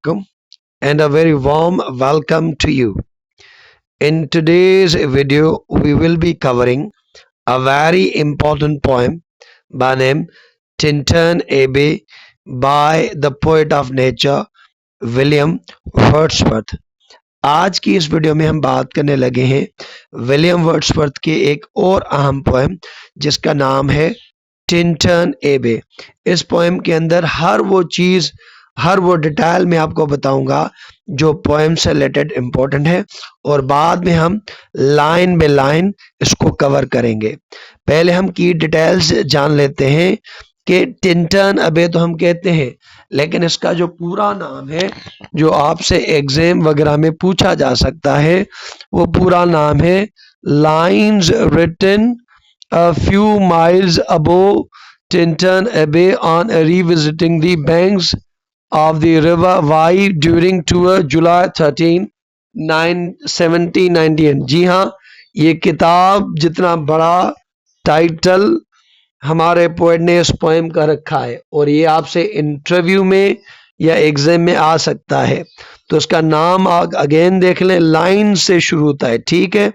alaikum and a very warm welcome to you. In today's video, we will be covering a very important poem by name Tintern Abbey by the poet of nature William Wordsworth. आज की इस video में हम बात करने लगे हैं William Wordsworth के एक और अहम पोएम जिसका नाम है टिंटन एबे। इस पोएम के अंदर हर वो डिटेल में आपको बताऊंगा जो पोएम से रिलेटेड इम्पोर्टेंट है और बाद में हम लाइन बाय लाइन इसको कवर करेंगे। पहले हम की डिटेल्स जान लेते हैं कि टिंटन एबे तो हम कहते हैं, लेकिन इसका जो पूरा नाम है जो आपसे एग्जाम वगैरह में पूछा जा सकता है वो पूरा नाम है lines written a few miles above Tintern Abbey on revisiting the banks of the River Wye during tour July 13, 1798। जी हाँ, ये किताब जितना बड़ा टाइटल हमारे पोएट ने इस पोएम का रखा है और ये आपसे इंटरव्यू में या एग्जाम में आ सकता है, तो उसका नाम अगेन देख लें, लाइन से शुरू होता है, ठीक है।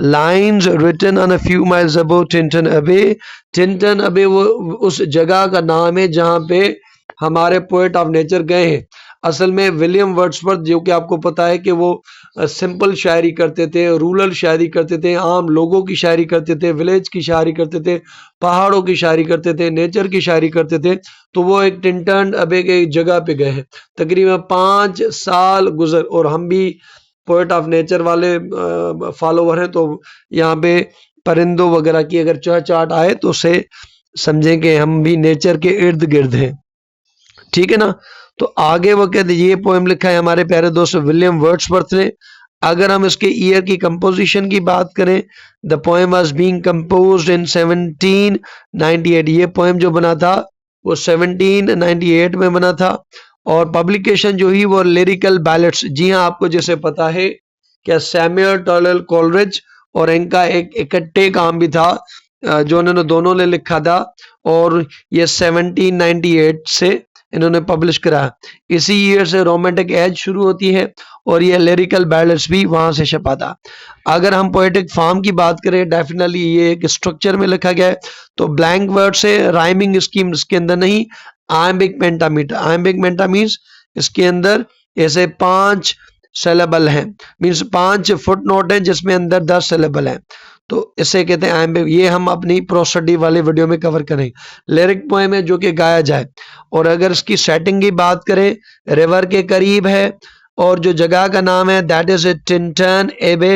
Lines written on a few miles above Tintern Abbey। Tintern अबे वो उस जगह का नाम है जहाँ पे हमारे पोएट ऑफ नेचर गए हैं। असल में विलियम वर्ड्सवर्थ, जो कि आपको पता है कि वो सिंपल शायरी करते थे, रूरल शायरी करते थे, आम लोगों की शायरी करते थे, विलेज की शायरी करते थे, पहाड़ों की शायरी करते थे, नेचर की शायरी करते थे। तो वो एक टिंटन अबे के जगह पे गए हैं। तकरीबन 5 साल गुजर, और हम भी पोएट ऑफ नेचर वाले फॉलोवर हैं, तो यहाँ पे परिंदों वगैरह की अगर चहचहाट आए तो उसे समझें कि हम भी नेचर के इर्द गिर्द हैं, ठीक है ना। तो आगे वो कहते, ये पोएम लिखा है हमारे प्यारे दोस्त विलियम वर्ड्सवर्थ ने। अगर हम इसके ईयर की कंपोजिशन की बात करें, the poem was being composed in 1798। ये पोएम जो बना था वो 1798 में बना था और पब्लिकेशन जो ही वो लिरिकल बैलेट्स। जी हाँ, आपको जैसे पता है क्या सैमुअल टर्नल कोलरिज और इनका एक इकट्ठे काम भी था जो उन्होंने दोनों ने लिखा था और ये 1798 से इन्होंने पब्लिश करा। इसी ईयर से रोमांटिक एज शुरू होती है और ये लिरिकल बैलेट्स भी वहां से छपा था। अगर हम पोएटिक फॉर्म की बात करें, डेफिनेटली ये एक स्ट्रक्चर में लिखा गया है, तो ब्लैंक वर्ड से राइमिंग स्कीम इसके अंदर नहीं, आयम्बिक पेंटामीटर। आयम्बिक पेंटामीटर इसके अंदर ऐसे 5 सिलेबल हैं, मीन्स 5 फुट नोट है जिसमें अंदर 10 सिलेबल हैं, तो इसे कहते हैं आयम्बिक। ये हम अपनी प्रोसडी वाले वीडियो में कवर करेंगे। लिरिक पोएम है जो कि गाया जाए, और अगर इसकी सेटिंग की बात करें, रिवर के करीब है और जो जगह का नाम है that is Tintern Abbey,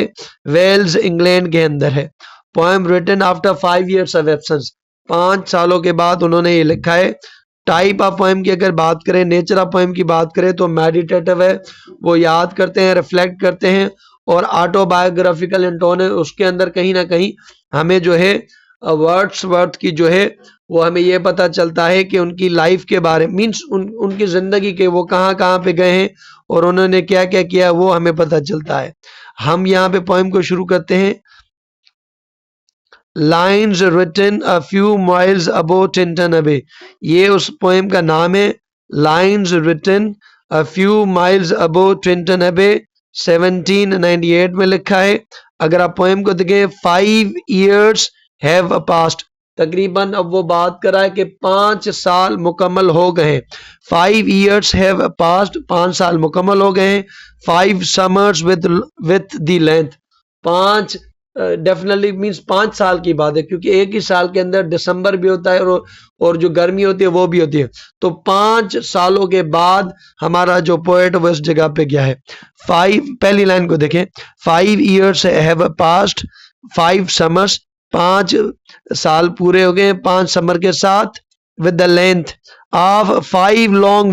Wales England के अंदर है। Poem written after 5 years of absence. 5 सालों के बाद उन्होंने ये लिखा है। टाइप ऑफ पोएम की अगर बात करें, नेचर ऑफ पोएम की बात करें तो मेडिटेटिव है, वो याद करते हैं, रिफ्लेक्ट करते हैं, और ऑटोबायोग्राफिकल इन टोन है। उसके अंदर कहीं ना कहीं हमें जो है वर्ड्सवर्थ की जो है वो हमें ये पता चलता है कि उनकी लाइफ के बारे में, मीन्स उनकी जिंदगी के वो कहाँ कहाँ पे गए हैं और उन्होंने क्या क्या किया वो हमें पता चलता है। हम यहाँ पे पोएम को शुरू करते हैं। Lines written a few miles above Tintern Abbey। ये उस पोएम का नाम है। Lines written a few miles above Tintern Abbey 1798 में लिखा है। अगर आप पोएम को देखें, 5 years have passed। तकरीबन अब वो बात कर रहा है कि 5 साल मुकम्मल हो गए हैं। 5 years have passed, 5 साल मुकम्मल हो गए हैं। 5 summers with the length। 5 definitely means 5 साल की बात है, क्योंकि एक ही साल के अंदर दिसंबर भी होता है और जो गर्मी होती है वो भी होती है। तो 5 सालों के बाद हमारा जो पोएट वो इस जगह पे गया है। 5, पहली लाइन को देखें, 5 years have passed, 5 summers, 5 साल पूरे हो गए 5 समर के साथ, with the length of 5 long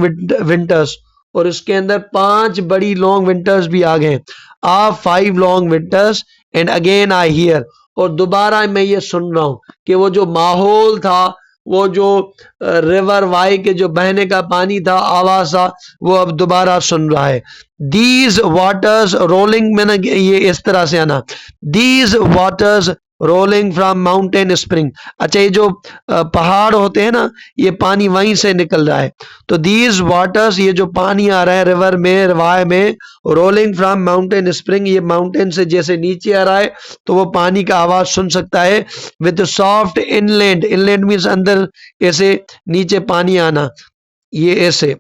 winters, और इसके अंदर 5 बड़ी लॉन्ग विंटर्स भी आ गए। Of 5 long winters and again I hear, और दोबारा मैं ये सुन रहा हूं कि वो जो माहौल था, वो जो रिवर वाई के जो बहने का पानी था, आवाज था, वो अब दोबारा सुन रहा है। दीज वाटर्स रोलिंग, मैंने ये इस तरह से आना, these waters rolling from mountain spring. अच्छा, ये जो पहाड़ होते हैं ना, ये पानी वहीं से निकल रहा है। तो दीज वाटर्स, ये जो पानी आ रहा है रिवर में, रिवाय में, रोलिंग फ्रॉम माउंटेन स्प्रिंग, ये माउंटेन से जैसे नीचे आ रहा है तो वो पानी का आवाज सुन सकता है। With soft inland, inland means अंदर ऐसे नीचे पानी आना, ये ऐसे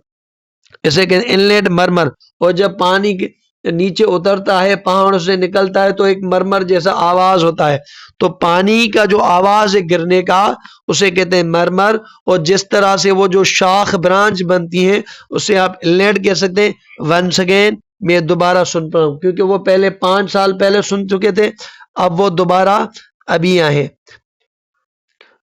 ऐसे कहते इनलेट मरमर। और जब पानी नीचे उतरता है, पहाड़ों से निकलता है, तो एक मरमर जैसा आवाज होता है। तो पानी का जो आवाज है गिरने का, उसे कहते हैं मरमर। और जिस तरह से वो जो शाख ब्रांच बनती है, उसे आप इनलेट कह सकते हैं। वंस अगेन, मैं दोबारा सुन पा रहा हूं, क्योंकि वो पहले 5 साल पहले सुन चुके थे, अब वो दोबारा अभी आए।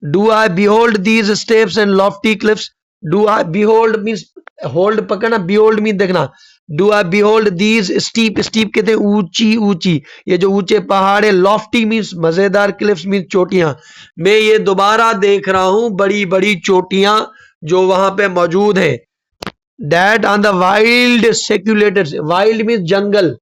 Do I behold these steps and Lofty cliffs. Do I behold means hold पकड़ना, बिहोल्ड मीन देखना। Do I behold these steep, steep कहते हैं ऊंची ऊंची, ये जो ऊंचे पहाड़ है। लॉफ्टी मीन्स मजेदार, क्लिफ्स मीन्स चोटियां। मैं ये दोबारा देख रहा हूं बड़ी बड़ी चोटियां जो वहां पे मौजूद है। That on the wild secluded, wild means जंगल,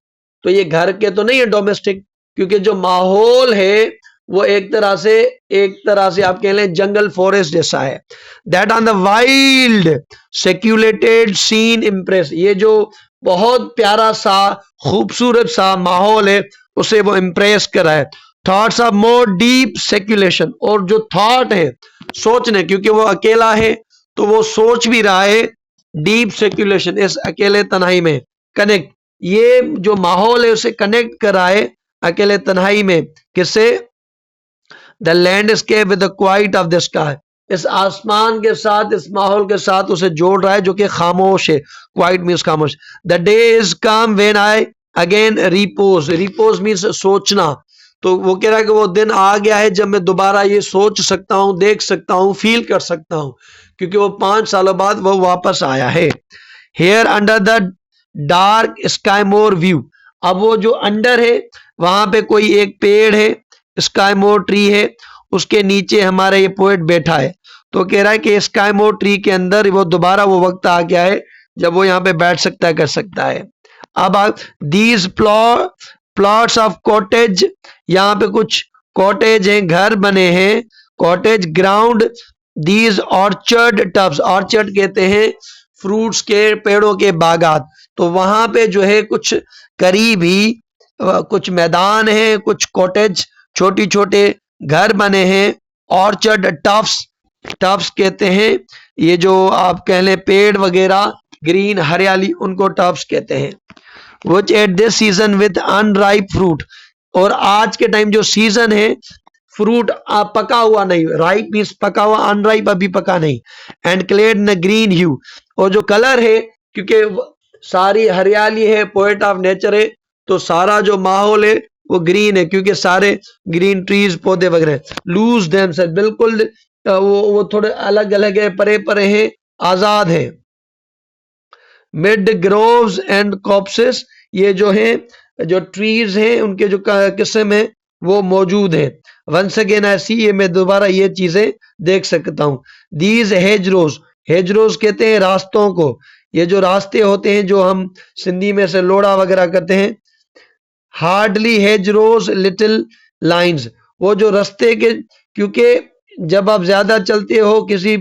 तो ये घर के तो नहीं है, डोमेस्टिक, क्योंकि जो माहौल है वो एक तरह से आप कह लें जंगल फॉरेस्ट जैसा है। That on the wild secluded scene impress, ये जो बहुत प्यारा सा खूबसूरत सा माहौल है उसे वो इम्प्रेस करा है। थॉट्स ऑफ मोर डीप सेक्यूलेशन, और जो थॉट है सोचने, क्योंकि वो अकेला है तो वो सोच भी रहा है। डीप सेक्यूलेशन, इस अकेले तन्हाई में कनेक्ट, ये जो माहौल है उसे कनेक्ट करा है अकेले तन्हाई में, किससे? The landscape with the quite of the sky, इस आसमान के साथ, इस माहौल के साथ उसे जोड़ रहा है जो कि खामोश है। क्वाइट मीन्स खामोश। The day is come when I again repose, repose means सोचना। तो वो कह रहा है कि वो दिन आ गया है जब मैं दोबारा ये सोच सकता हूं, देख सकता हूं, फील कर सकता हूं, क्योंकि वो 5 सालों बाद वो वापस आया है। Here under the dark sycamore view, अब वो जो अंडर है वहां पे कोई एक पेड़ है, स्काई मोर ट्री है, उसके नीचे हमारा ये पोएट बैठा है। तो कह रहा है कि स्काई मोर ट्री के अंदर वो दोबारा वो वक्त आ गया है जब वो यहाँ पे बैठ सकता है, कर सकता है। अब आप दीज प्लॉट्स ऑफ कॉटेज, यहाँ पे कुछ कॉटेज हैं, घर बने हैं, cottage ground these orchard tubs, orchard कहते हैं फ्रूट्स के पेड़ों के बागात। तो वहां पे जो है कुछ करीब ही कुछ मैदान है, कुछ कॉटेज छोटी छोटे घर बने हैं। ऑर्चर्ड टफ्स, टफ्स कहते हैं ये जो आप कह लें पेड़ वगैरह ग्रीन हरियाली, उनको टफ्स कहते हैं। Which at this season with unripe fruit, और आज के टाइम जो सीजन है फ्रूट पका हुआ नहीं, राइप मीन्स पका हुआ, अनराइप अभी पका नहीं। एंड क्लेड इन ग्रीन ह्यू, और जो कलर है, क्योंकि सारी हरियाली है, पोएट ऑफ नेचर है, तो सारा जो माहौल है वो ग्रीन है, क्योंकि सारे ग्रीन ट्रीज पौधे वगैरह। लूज देम से, बिल्कुल वो थोड़े अलग अलग है, परे परे हैं, आजाद है। मिड ग्रोव्स एंड कॉप्सेस, ये जो है जो ट्रीज हैं उनके जो किस्म है वो मौजूद है। वंस अगेन ऐसी, ये मैं दोबारा ये चीजें देख सकता हूँ। दीज हेजरोज, हेजरोज कहते हैं रास्तों को, ये जो रास्ते होते हैं जो हम सिंधी में से लोड़ा वगैरह करते हैं। हार्डली हेजरोज लिटिल लाइन्स, वो जो रास्ते के, क्योंकि जब आप ज्यादा चलते हो किसी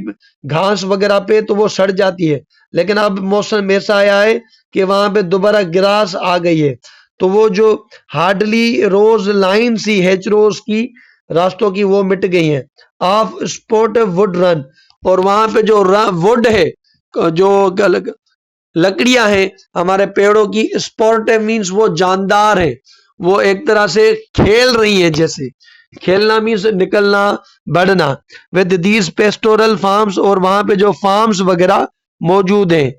घास वगैरह पे तो वो सड़ जाती है, लेकिन अब मौसम ऐसा आया है कि वहां पे दोबारा ग्रास आ गई है, तो वो जो hardly rows line see hedge rows की रास्तों की वो मिट गई हैं। ऑफ स्पॉट वुड रन, और वहां पे जो वुड है, जो लकड़ियां हैं हमारे पेड़ों की, स्पॉट मीन्स वो जानदार है, वो एक तरह से खेल रही है, जैसे खेलना मीन्स निकलना, बढ़ना। विद दीज पेस्टोरल फार्म्स, और वहां पे जो फार्म्स वगैरह मौजूद हैं।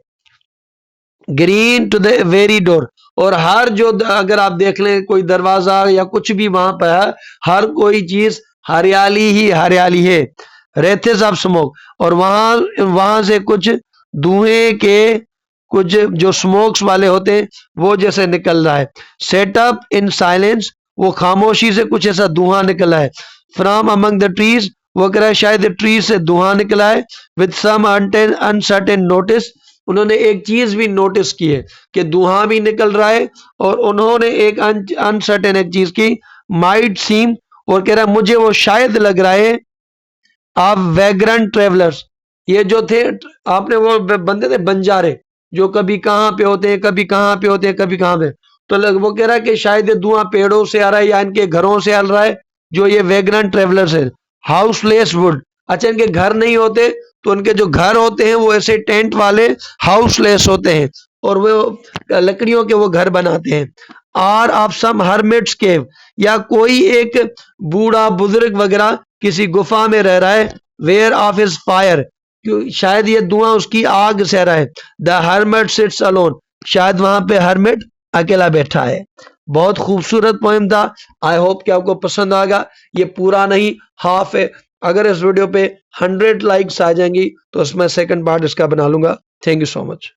Green to the very door, और हर जो अगर आप देख लें कोई दरवाजा या कुछ भी वहां पर है, हर कोई चीज हरियाली ही हरियाली है। रेथेस ऑफ स्मोक, और वहां से कुछ धुएं के कुछ जो स्मोक्स वाले होते हैं वो जैसे निकल रहा है। सेटअप इन साइलेंस, वो खामोशी से कुछ ऐसा धुआं निकला है। फ्रॉम अमंग द ट्रीज, वो कह रहा है शायद ट्रीज से धुआं निकला है। विद सम अनसर्टेन नोटिस, उन्होंने एक चीज भी नोटिस की है कि धुआं भी निकल रहा है, और उन्होंने एक अनसर्टेन एक चीज की। माइट सीम, और कह रहा है मुझे वो शायद लग रहा है आप वैग्रेंट ट्रेवलर्स, ये जो थे आपने वो बंदे थे बंजारे जो कभी कहाँ पे होते हैं, कभी कहाँ पे होते हैं, कभी कहाँ पे, तो वो कह रहा है कि शायद ये धुआं पेड़ों से आ रहा है या इनके घरों से आ रहा है, जो ये वैग्रेंट ट्रेवलर्स है। हाउसलेस वुड, अच्छा इनके घर नहीं होते तो उनके जो घर होते हैं वो ऐसे टेंट वाले हाउसलेस होते हैं और वो लकड़ियों के वो घर बनाते हैं। आर ऑफ सम हर्मिट्स केव, या कोई एक बूढ़ा बुजुर्ग वगैरह किसी गुफा में रह रहा है। वेयर ऑफ इज फायर, शायद ये धुआं उसकी आग से रहा है। द हर्मिट सिट्स अलोन, शायद वहां पे हर्मिट अकेला बैठा है। बहुत खूबसूरत पोएम था। आई होप कि आपको पसंद आएगा। ये पूरा नहीं, हाफ है। अगर इस वीडियो पे 100 लाइक्स आ जाएंगी तो उसमें सेकंड पार्ट इसका बना लूंगा। Thank you so much.